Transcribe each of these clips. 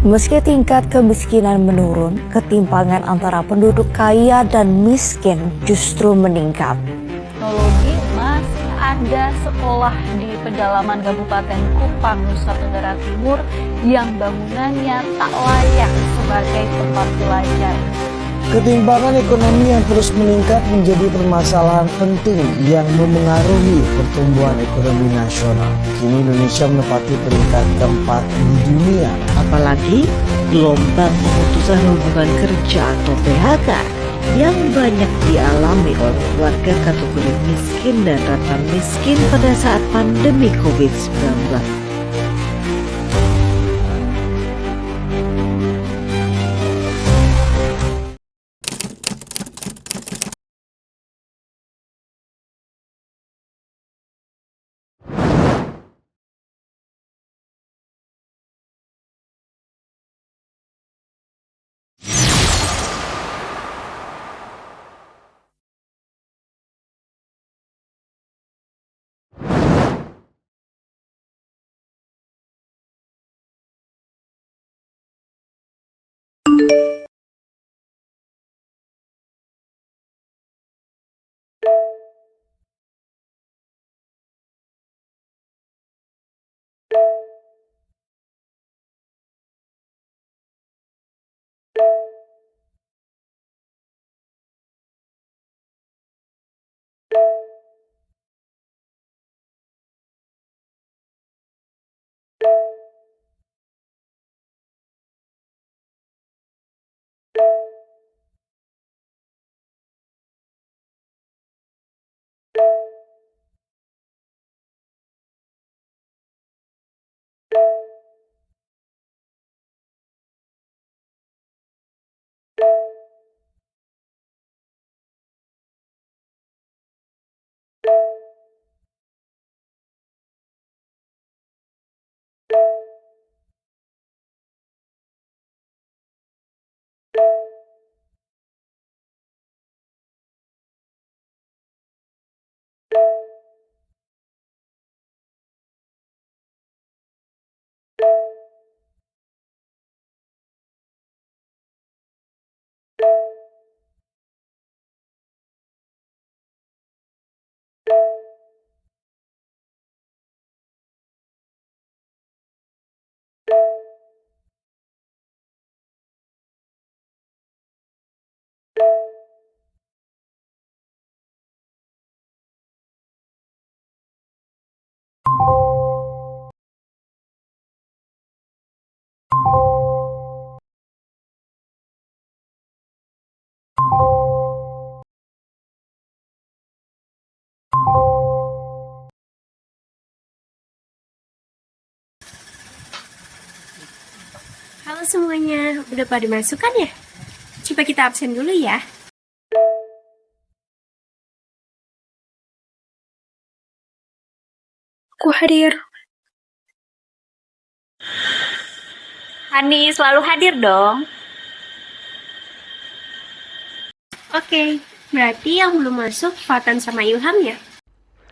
Meski tingkat kemiskinan menurun, ketimpangan antara penduduk kaya dan miskin justru meningkat. Teknologi masih ada sekolah di pedalaman Kabupaten Kupang, Nusa Tenggara Timur yang bangunannya tak layak sebagai tempat belajar. Ketimpangan ekonomi yang terus meningkat menjadi permasalahan penting yang memengaruhi pertumbuhan ekonomi nasional. Kini Indonesia menempati peringkat keempat di dunia. Apalagi gelombang pemutusan hubungan kerja atau PHK yang banyak dialami oleh warga kategori miskin dan rentan miskin pada saat pandemi COVID-19. Halo semuanya, udah pada masuk kan ya? Coba kita absen dulu ya. Aku hadir. Hani selalu hadir dong. Oke, berarti yang belum masuk Fatan sama Ilham ya?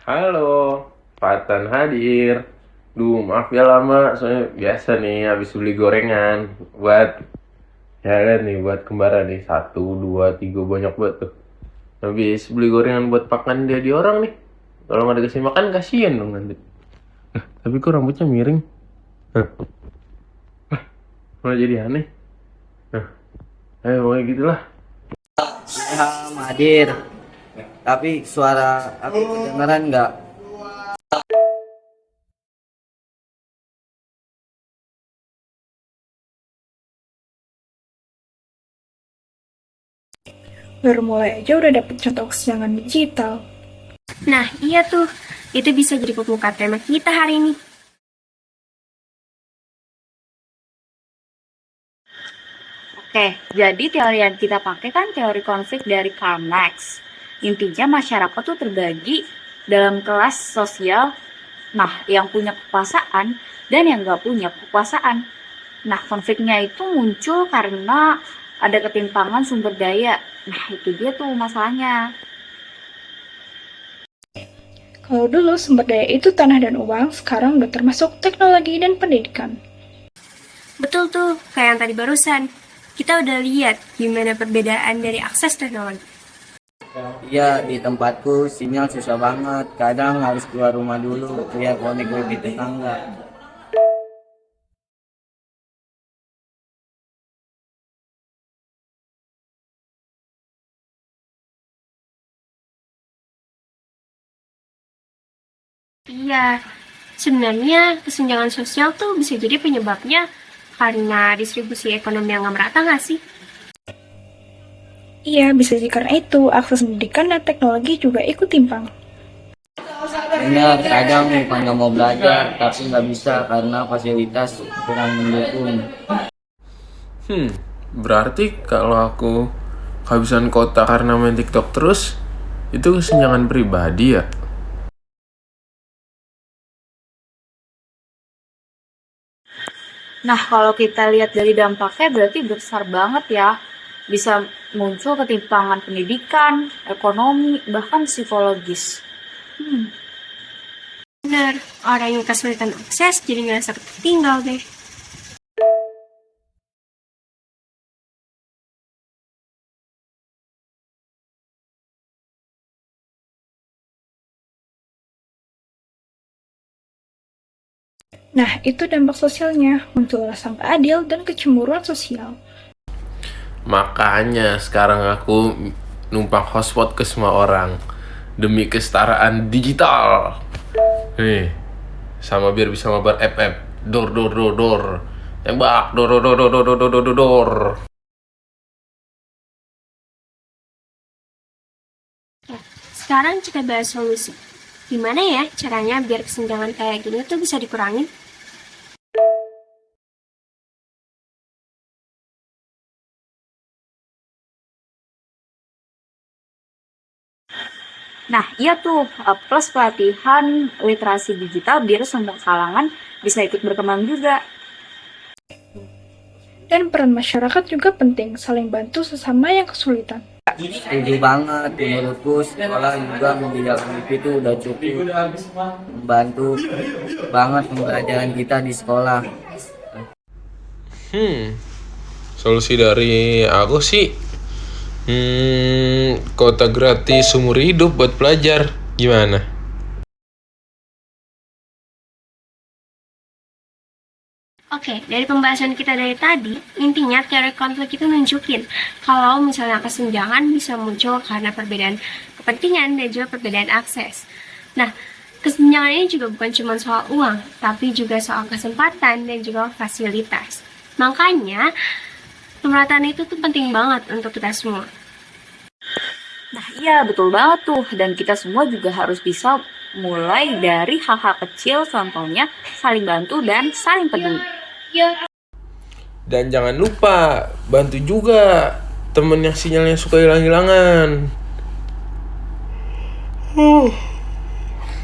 Halo, Fatan hadir. Maaf ya lama, soalnya biasa nih habis beli gorengan buat nih buat kembaran nih 1, 2, 3 banyak banget tuh. Habis beli gorengan buat makan dia di orang nih. Kalau nggak dikasih makan kasihan dong nanti. Tapi kok rambutnya miring? Malah jadi aneh. Pokoknya gitulah. Ilham hadir, tapi suara aku kedengeran nggak? Baru mulai aja udah dapet contoh kesenjangan digital. Nah, iya tuh. Itu bisa jadi pembuka tema kita hari ini. Oke, jadi teori yang kita pakai kan teori konflik dari Karl Marx. Intinya masyarakat tuh terbagi dalam kelas sosial, yang punya kekuasaan dan yang nggak punya kekuasaan. Konfliknya itu muncul karena ada ketimpangan sumber daya. Itu dia tuh masalahnya. Kalau dulu sumber daya itu tanah dan uang, sekarang udah termasuk teknologi dan pendidikan. Betul tuh, kayak yang tadi barusan. Kita udah lihat gimana perbedaan dari akses teknologi. Iya, di tempatku sinyal susah banget. Kadang harus keluar rumah dulu lihat konek wifi tetangga. Iya, sebenarnya kesenjangan sosial tuh bisa jadi penyebabnya karena distribusi ekonomi yang nggak merata nggak sih? Iya, bisa jadi karena itu akses pendidikan dan teknologi juga ikut timpang. Benar, kadang bukan nggak mau belajar, tapi nggak bisa karena fasilitas kurang mendukung. Berarti kalau aku kehabisan kota karena main TikTok terus, itu kesenjangan pribadi ya? Nah, kalau kita lihat dari dampaknya berarti besar banget ya. Bisa muncul ketimpangan pendidikan, ekonomi, bahkan psikologis. Bener, orang yang kesulitan akses jadi ngerasa tertinggal deh. Nah, itu dampak sosialnya, muncul rasa nggak adil dan kecemburuan sosial. Makanya sekarang aku numpang hotspot ke semua orang demi kesetaraan digital. Nih, sama biar bisa mabar FF. Dor dor dor dor. Tembak dor dor dor dor dor dor dor dor. Sekarang kita bahas solusi. Gimana ya caranya biar kesenjangan kayak gini tuh bisa dikurangin? Nah, iya tuh, plus pelatihan literasi digital biar semua kalangan bisa ikut berkembang juga. Dan peran masyarakat juga penting, saling bantu sesama yang kesulitan. Setuju banget, menurutku sekolah juga menyediakan wifi itu udah cukup membantu banget pembelajaran kita di sekolah. Solusi dari aku sih kota gratis seumur hidup buat pelajar. Gimana? Oke, dari pembahasan kita dari tadi, intinya teori konflik itu nunjukin kalau misalnya kesenjangan bisa muncul karena perbedaan kepentingan dan juga perbedaan akses. Nah, kesenjangan ini juga bukan cuma soal uang, tapi juga soal kesempatan dan juga fasilitas. Makanya, pemerataan itu tuh penting banget untuk kita semua. Nah, iya betul banget tuh. Dan kita semua juga harus bisa mulai dari hal-hal kecil, contohnya saling bantu dan saling peduli. Dan jangan lupa bantu juga temen yang sinyalnya suka hilang-hilangan.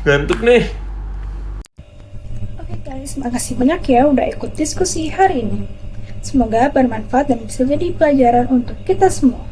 Ngantuk nih. Oke guys, makasih banyak ya udah ikut diskusi hari ini. Semoga bermanfaat dan bisa jadi pelajaran untuk kita semua.